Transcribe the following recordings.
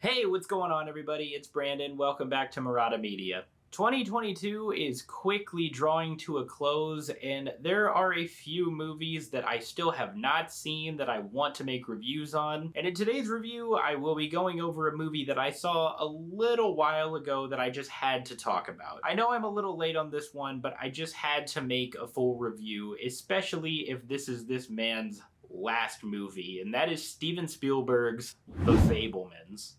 Hey, what's going on, everybody? It's Brandon. Welcome back to Marotta Media. 2022 is quickly drawing to a close, and there are a few movies that I still have not seen that I want to make reviews on. And in today's review, I will be going over a movie that I saw a little while ago that I just had to talk about. I know I'm a little late on this one, but I just had to make a full review, especially if this is this man's last movie, and that is Steven Spielberg's The Fabelmans.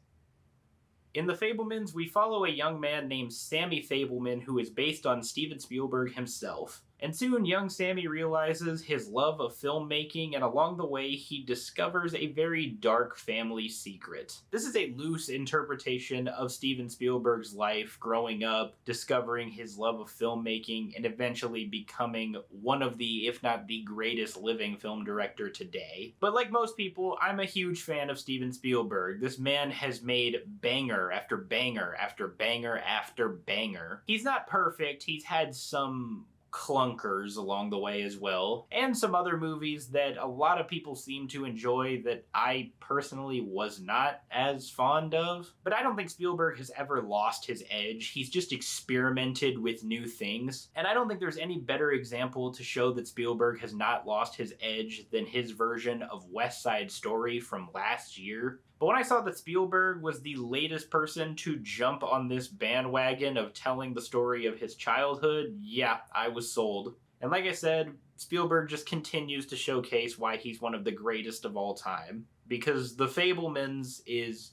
In The Fabelmans, we follow a young man named Sammy Fabelman who is based on Steven Spielberg himself. And soon, young Sammy realizes his love of filmmaking, and along the way, he discovers a very dark family secret. This is a loose interpretation of Steven Spielberg's life growing up, discovering his love of filmmaking, and eventually becoming one of the, if not the greatest living film director today. But like most people, I'm a huge fan of Steven Spielberg. This man has made banger after banger after banger after banger. He's not perfect, he's had some clunkers along the way as well, and some other movies that a lot of people seem to enjoy that I personally was not as fond of. But I don't think Spielberg has ever lost his edge. He's just experimented with new things, and I don't think there's any better example to show that Spielberg has not lost his edge than his version of West Side Story from last year. But when I saw that Spielberg was the latest person to jump on this bandwagon of telling the story of his childhood, yeah, I was sold. And like I said, Spielberg just continues to showcase why he's one of the greatest of all time. Because The Fabelmans is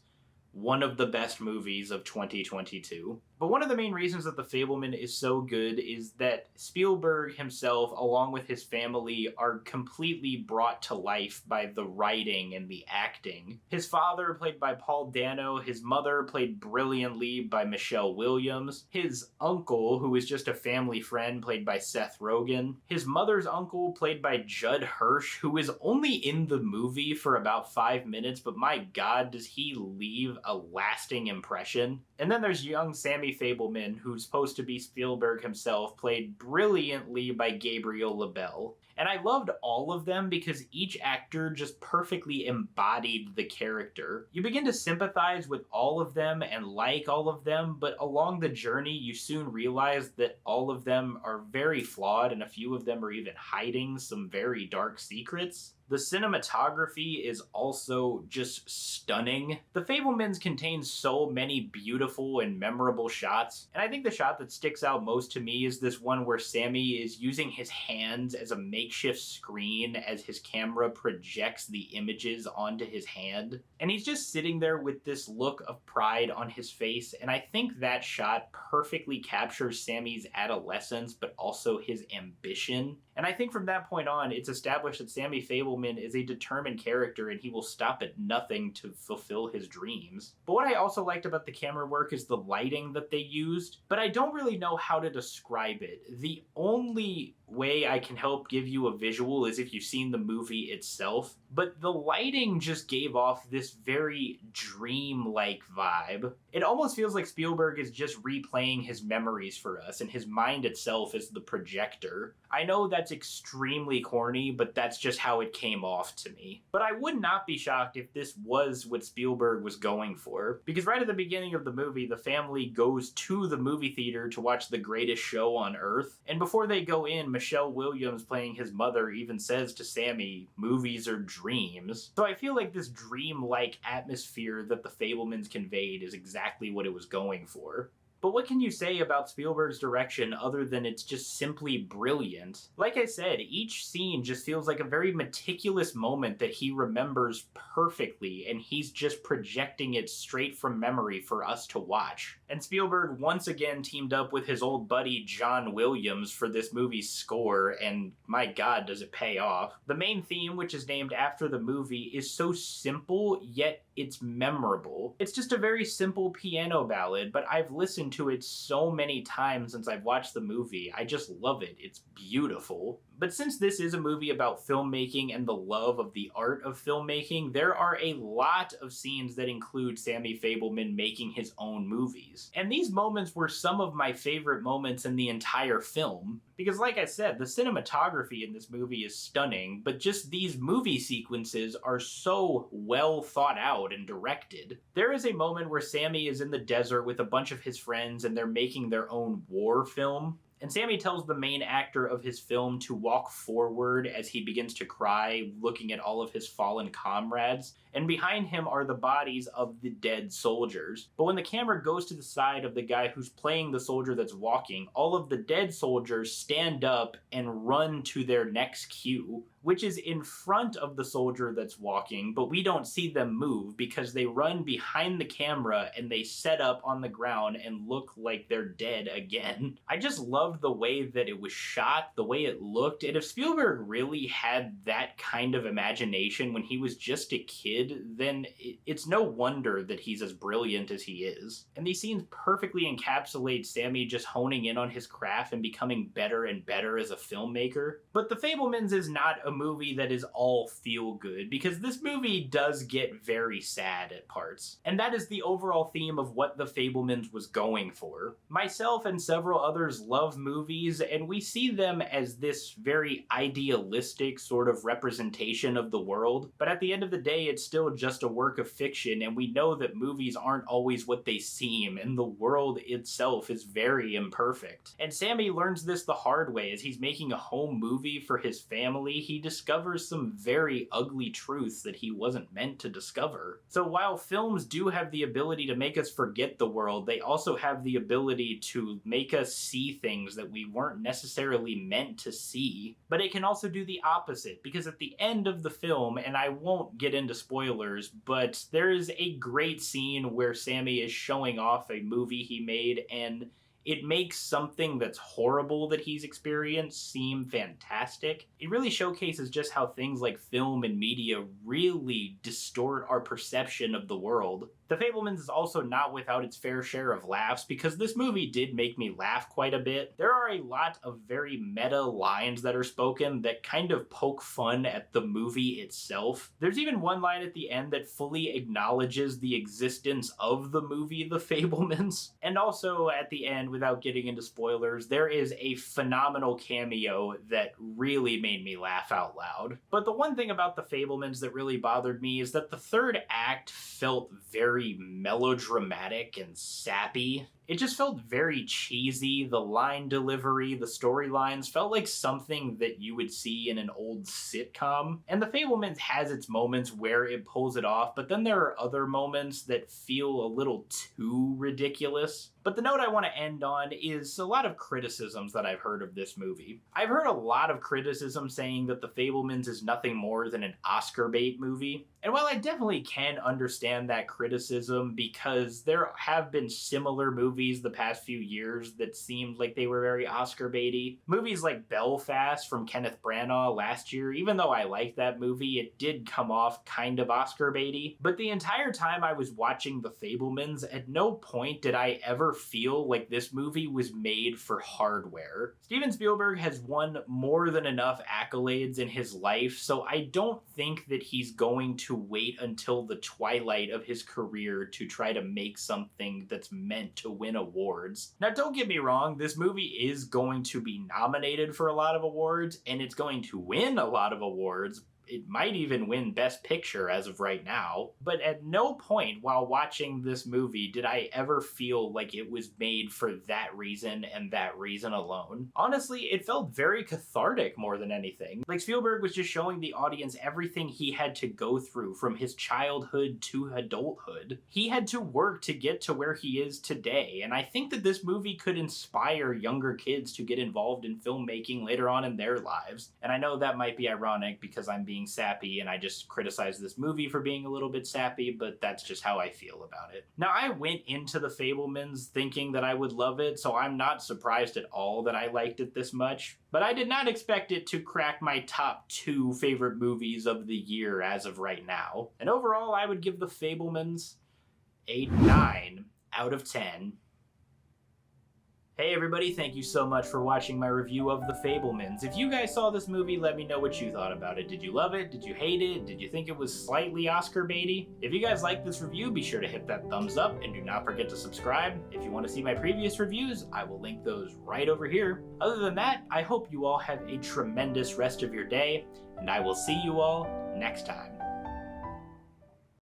one of the best movies of 2022. But one of the main reasons that The Fabelman is so good is that Spielberg himself, along with his family, are completely brought to life by the writing and the acting. His father, played by Paul Dano, his mother, played brilliantly by Michelle Williams, his uncle, who is just a family friend, played by Seth Rogen, his mother's uncle, played by Judd Hirsch, who is only in the movie for about 5 minutes, but my god, does he leave a lasting impression. And then there's young Sammy Fabelman, who's supposed to be Spielberg himself, played brilliantly by Gabriel LaBelle. And I loved all of them because each actor just perfectly embodied the character. You begin to sympathize with all of them and like all of them, but along the journey you soon realize that all of them are very flawed, and a few of them are even hiding some very dark secrets. The cinematography is also just stunning. The Fabelmans contains so many beautiful and memorable shots, and I think the shot that sticks out most to me is this one where Sammy is using his hands as a makeshift screen as his camera projects the images onto his hand. And he's just sitting there with this look of pride on his face, and I think that shot perfectly captures Sammy's adolescence, but also his ambition. And I think from that point on, it's established that Sammy Fabelman is a determined character and he will stop at nothing to fulfill his dreams. But what I also liked about the camera work is the lighting that they used, but I don't really know how to describe it. The only way I can help give you a visual is if you've seen the movie itself, but the lighting just gave off this very dream-like vibe. It almost feels like Spielberg is just replaying his memories for us, and his mind itself is the projector. I know that's extremely corny, but that's just how it came off to me. But I would not be shocked if this was what Spielberg was going for, because right at the beginning of the movie, the family goes to the movie theater to watch The Greatest Show on Earth, and before they go in, Michelle Williams, playing his mother, even says to Sammy, "Movies are dreams." So I feel like this dream-like atmosphere that the Fabelmans conveyed is exactly what it was going for. But what can you say about Spielberg's direction other than it's just simply brilliant? Like I said, each scene just feels like a very meticulous moment that he remembers perfectly, and he's just projecting it straight from memory for us to watch. And Spielberg once again teamed up with his old buddy John Williams for this movie's score, and my god, does it pay off. The main theme, which is named after the movie, is so simple, yet it's memorable. It's just a very simple piano ballad, but I've listened to it so many times since I've watched the movie. I just love it. It's beautiful. But since this is a movie about filmmaking and the love of the art of filmmaking, there are a lot of scenes that include Sammy Fabelman making his own movies. And these moments were some of my favorite moments in the entire film. Because like I said, the cinematography in this movie is stunning, but just these movie sequences are so well thought out and directed. There is a moment where Sammy is in the desert with a bunch of his friends and they're making their own war film. And Sammy tells the main actor of his film to walk forward as he begins to cry, looking at all of his fallen comrades. And behind him are the bodies of the dead soldiers. But when the camera goes to the side of the guy who's playing the soldier that's walking, all of the dead soldiers stand up and run to their next cue, which is in front of the soldier that's walking, but we don't see them move because they run behind the camera and they set up on the ground and look like they're dead again. I just loved the way that it was shot, the way it looked, and if Spielberg really had that kind of imagination when he was just a kid, then it's no wonder that he's as brilliant as he is. And these scenes perfectly encapsulate Sammy just honing in on his craft and becoming better and better as a filmmaker. But The Fabelmans is not a movie that is all feel good, because this movie does get very sad at parts. And that is the overall theme of what The Fabelmans was going for. Myself and several others love movies, and we see them as this very idealistic sort of representation of the world. But at the end of the day, it's still just a work of fiction, and we know that movies aren't always what they seem, and the world itself is very imperfect. And Sammy learns this the hard way as he's making a home movie for his family. He discovers some very ugly truths that he wasn't meant to discover. So while films do have the ability to make us forget the world, they also have the ability to make us see things that we weren't necessarily meant to see. But it can also do the opposite, because at the end of the film, and I won't get into spoilers, but there is a great scene where Sammy is showing off a movie he made, and it makes something that's horrible that he's experienced seem fantastic. It really showcases just how things like film and media really distort our perception of the world. The Fabelmans is also not without its fair share of laughs, because this movie did make me laugh quite a bit. There are a lot of very meta lines that are spoken that kind of poke fun at the movie itself. There's even one line at the end that fully acknowledges the existence of the movie The Fabelmans. And also at the end, without getting into spoilers, there is a phenomenal cameo that really made me laugh out loud. But the one thing about The Fabelmans that really bothered me is that the third act felt very melodramatic and sappy. It just felt very cheesy. The line delivery, the storylines felt like something that you would see in an old sitcom. And The Fabelmans has its moments where it pulls it off, but then there are other moments that feel a little too ridiculous. But the note I want to end on is a lot of criticisms that I've heard of this movie. I've heard a lot of criticism saying that The Fabelmans is nothing more than an Oscar bait movie. And while I definitely can understand that criticism, because there have been similar movies the past few years that seemed like they were very Oscar baity. Movies like Belfast from Kenneth Branagh last year, even though I liked that movie, it did come off kind of Oscar baity. But the entire time I was watching The Fabelmans, at no point did I ever feel like this movie was made for hardware. Steven Spielberg has won more than enough accolades in his life, so I don't think that he's going to wait until the twilight of his career to try to make something that's meant to win awards. Now, don't get me wrong, this movie is going to be nominated for a lot of awards, and it's going to win a lot of awards. It might even win Best Picture as of right now, but at no point while watching this movie did I ever feel like it was made for that reason and that reason alone. Honestly, it felt very cathartic more than anything. Like Spielberg was just showing the audience everything he had to go through from his childhood to adulthood. He had to work to get to where he is today, and I think that this movie could inspire younger kids to get involved in filmmaking later on in their lives. And I know that might be ironic because I'm being sappy and I just criticize this movie for being a little bit sappy, but that's just how I feel about it. Now, I went into The Fabelmans thinking that I would love it, so I'm not surprised at all that I liked it this much, but I did not expect it to crack my top 2 favorite movies of the year as of right now. And overall, I would give The Fabelmans a 9 out of 10. Hey everybody, thank you so much for watching my review of The Fabelmans. If you guys saw this movie, let me know what you thought about it. Did you love it? Did you hate it? Did you think it was slightly Oscar baity? If you guys like this review, be sure to hit that thumbs up and do not forget to subscribe. If you want to see my previous reviews, I will link those right over here. Other than that, I hope you all have a tremendous rest of your day, and I will see you all next time.